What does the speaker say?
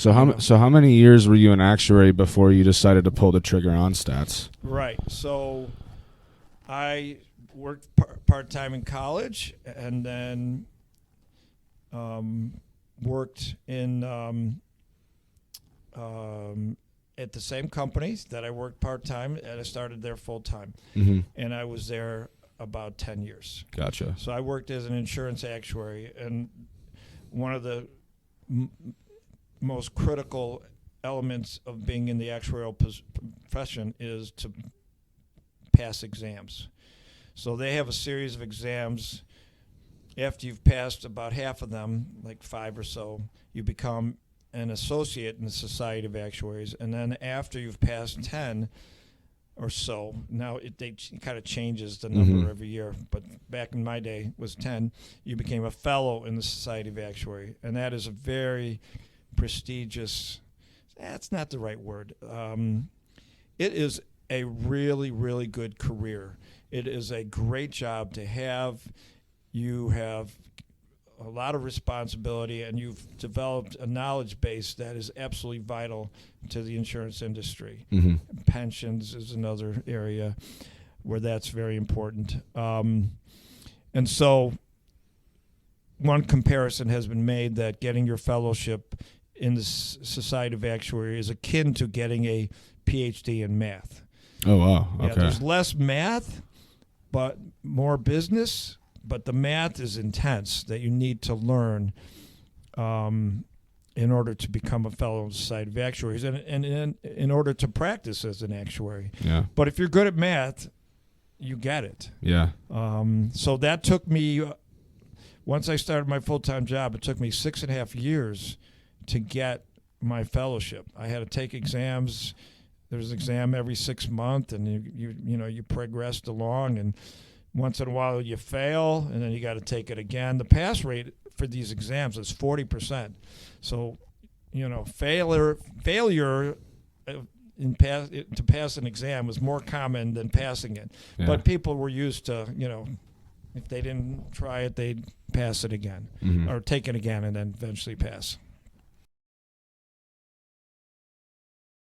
So how many years were you an actuary before you decided to pull the trigger on stats? Right. So I worked part-time in college, and then worked in at the same companies that I worked part-time, and I started there full-time. Mm-hmm. And I was there about 10 years. Gotcha. So I worked as an insurance actuary, and one of the most critical elements of being in the actuarial profession is to pass exams. So they have a series of exams. After you've passed about half of them, like 5 or so, you become an associate in the Society of Actuaries. And then after you've passed 10 or so, now it kind of changes the number every year, but back in my day it was 10, you became a fellow in the Society of Actuaries. And that is a very prestigious, that's not the right word. It is a really, really good career. It is a great job to have. You have a lot of responsibility, and you've developed a knowledge base that is absolutely vital to the insurance industry. Mm-hmm. Pensions is another area where that's very important. And so one comparison has been made that getting your fellowship in the Society of Actuaries is akin to getting a PhD in math. Oh, wow. Okay. Yeah, there's less math, but more business. But the math is intense that you need to learn in order to become a fellow in the Society of Actuaries and in order to practice as an actuary. Yeah. But if you're good at math, you get it. Yeah. So that took me, once I started my full-time job, it took me 6.5 years to get my fellowship. I had to take exams. There's an exam every 6 months, and you progressed along, and once in a while you fail, and then you got to take it again. The pass rate for these exams is 40%. So, failure to pass an exam was more common than passing it. Yeah. But people were used to, if they didn't try it, they'd pass it again, or take it again and then eventually pass.